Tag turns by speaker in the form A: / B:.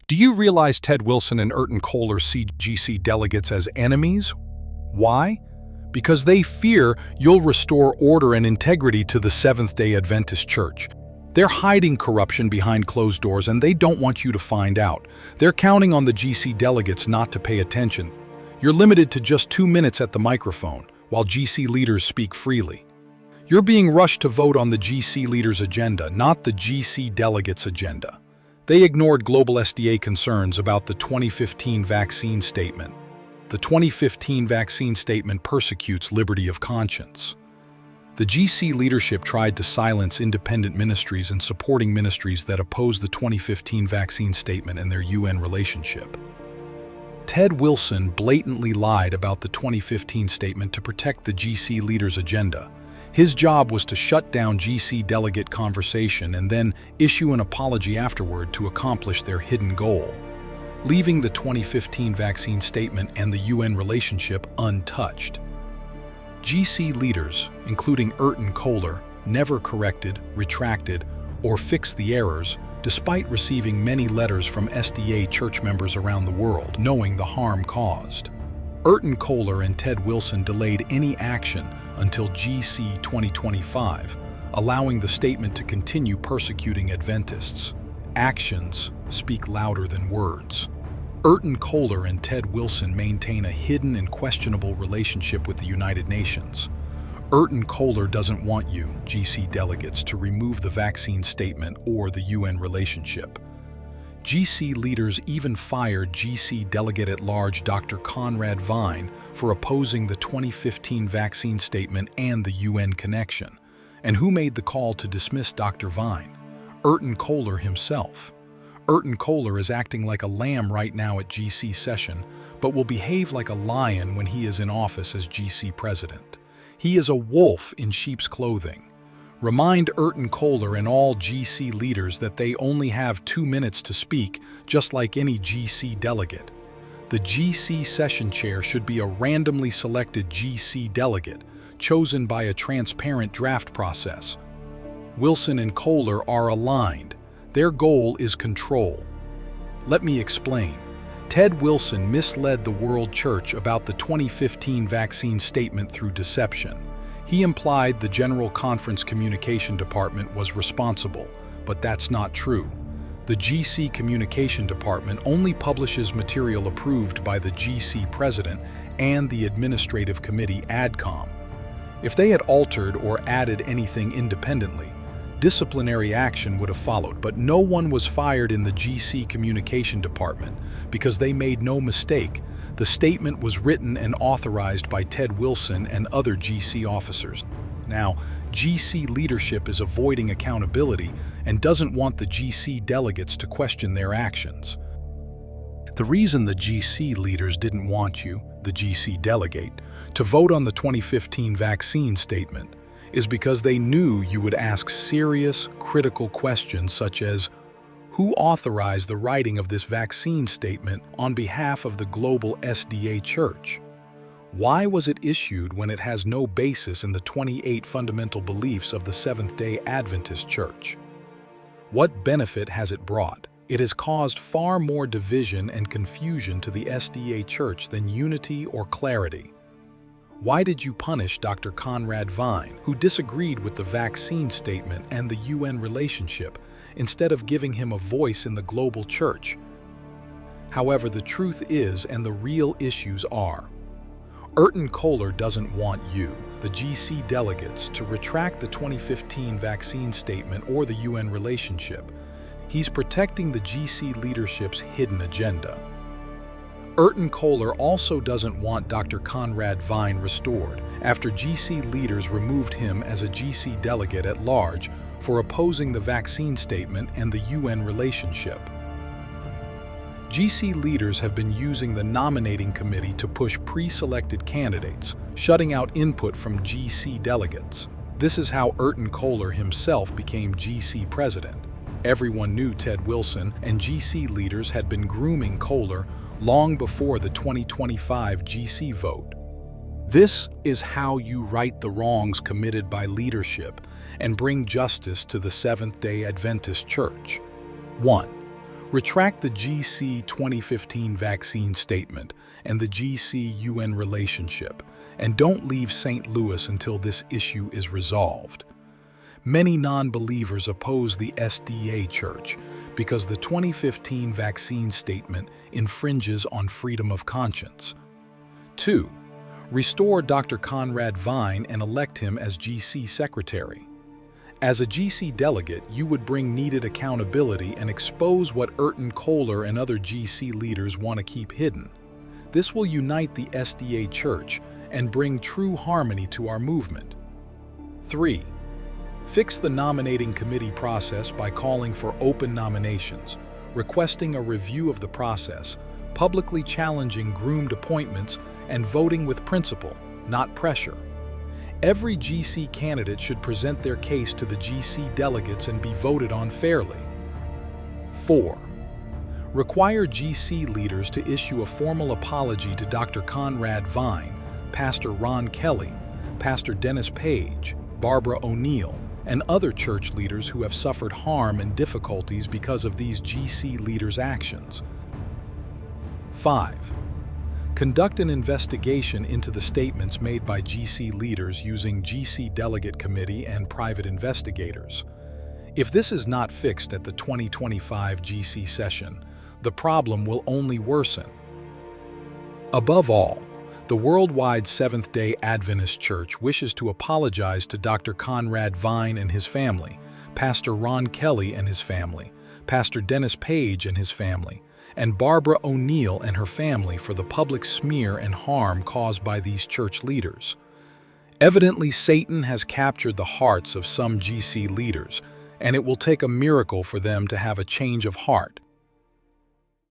A: Do you realize Ted Wilson and Erton Kohler see GC delegates as enemies? Why? Because they fear you'll restore order and integrity to the Seventh-day Adventist Church. They're hiding corruption behind closed doors and they don't want you to find out. They're counting on the GC delegates not to pay attention. You're limited to just 2 minutes at the microphone, while GC leaders speak freely. You're being rushed to vote on the GC leaders' agenda, not the GC delegates' agenda. They ignored global SDA concerns about the 2015 vaccine statement. The 2015 vaccine statement persecutes liberty of conscience. The GC leadership tried to silence independent ministries and supporting ministries that oppose the 2015 vaccine statement and their UN relationship. Ted Wilson blatantly lied about the 2015 statement to protect the GC leaders' agenda. His job was to shut down GC delegate conversation and then issue an apology afterward to accomplish their hidden goal, leaving the 2015 vaccine statement and the UN relationship untouched. GC leaders, including Erton Kohler, never corrected, retracted, or fixed the errors, despite receiving many letters from SDA church members around the world, knowing the harm caused. Erton Kohler and Ted Wilson delayed any action until GC 2025, allowing the statement to continue persecuting Adventists. Actions speak louder than words. Erton Kohler and Ted Wilson maintain a hidden and questionable relationship with the United Nations. Erton Kohler doesn't want you, GC delegates, to remove the vaccine statement or the UN relationship. GC leaders even fired GC Delegate at Large Dr. Conrad Vine for opposing the 2015 vaccine statement and the UN connection. And who made the call to dismiss Dr. Vine? Erton Kohler himself. Erton Kohler is acting like a lamb right now at GC Session, but will behave like a lion when he is in office as GC president. He is a wolf in sheep's clothing. Remind Erton Kohler and all GC leaders that they only have 2 minutes to speak, just like any GC delegate. The GC session chair should be a randomly selected GC delegate, chosen by a transparent draft process. Wilson and Kohler are aligned. Their goal is control. Let me explain. Ted Wilson misled the world church about the 2015 vaccine statement through deception. He implied the General Conference Communication Department was responsible, but that's not true. The GC Communication Department only publishes material approved by the GC President and the Administrative Committee ADCOM. If they had altered or added anything independently, disciplinary action would have followed, but no one was fired in the GC Communication Department because they made no mistake. The statement was written and authorized by Ted Wilson and other GC officers. Now, GC leadership is avoiding accountability and doesn't want the GC delegates to question their actions. The reason the GC leaders didn't want you, the GC delegate, to vote on the 2015 vaccine statement is because they knew you would ask serious, critical questions such as, who authorized the writing of this vaccine statement on behalf of the global SDA Church? Why was it issued when it has no basis in the 28 fundamental beliefs of the Seventh-day Adventist Church? What benefit has it brought? It has caused far more division and confusion to the SDA Church than unity or clarity. Why did you punish Dr. Conrad Vine, who disagreed with the vaccine statement and the UN relationship, instead of giving him a voice in the global church? However, the truth is, and the real issues are, Erton Kohler doesn't want you, the GC delegates, to retract the 2015 vaccine statement or the UN relationship. He's protecting the GC leadership's hidden agenda. Erton Kohler also doesn't want Dr. Conrad Vine restored after GC leaders removed him as a GC delegate at large for opposing the vaccine statement and the UN relationship. GC leaders have been using the nominating committee to push pre-selected candidates, shutting out input from GC delegates. This is how Erton Kohler himself became GC president. Everyone knew Ted Wilson and GC leaders had been grooming Kohler long before the 2025 GC vote. This is how you right the wrongs committed by leadership and bring justice to the Seventh-day Adventist Church. 1. Retract the GC 2015 vaccine statement and the GC-UN relationship, and don't leave St. Louis until this issue is resolved. Many non-believers oppose the SDA Church because the 2015 vaccine statement infringes on freedom of conscience. 2. Restore Dr. Conrad Vine and elect him as GC Secretary. As a GC delegate, you would bring needed accountability and expose what Erton Kohler and other GC leaders want to keep hidden. This will unite the SDA Church and bring true harmony to our movement. 3. Fix the nominating committee process by calling for open nominations, requesting a review of the process, publicly challenging groomed appointments, and voting with principle, not pressure. Every GC candidate should present their case to the GC delegates and be voted on fairly. 4. Require GC leaders to issue a formal apology to Dr. Conrad Vine, Pastor Ron Kelly, Pastor Dennis Page, Barbara O'Neill, and other church leaders who have suffered harm and difficulties because of these GC leaders' actions. 5. Conduct an investigation into the statements made by GC leaders using GC Delegate Committee and private investigators. If this is not fixed at the 2025 GC session, the problem will only worsen. Above all, the worldwide Seventh-day Adventist Church wishes to apologize to Dr. Conrad Vine and his family, Pastor Ron Kelly and his family, Pastor Dennis Page and his family, and Barbara O'Neill and her family for the public smear and harm caused by these church leaders. Evidently, Satan has captured the hearts of some GC leaders, and it will take a miracle for them to have a change of heart.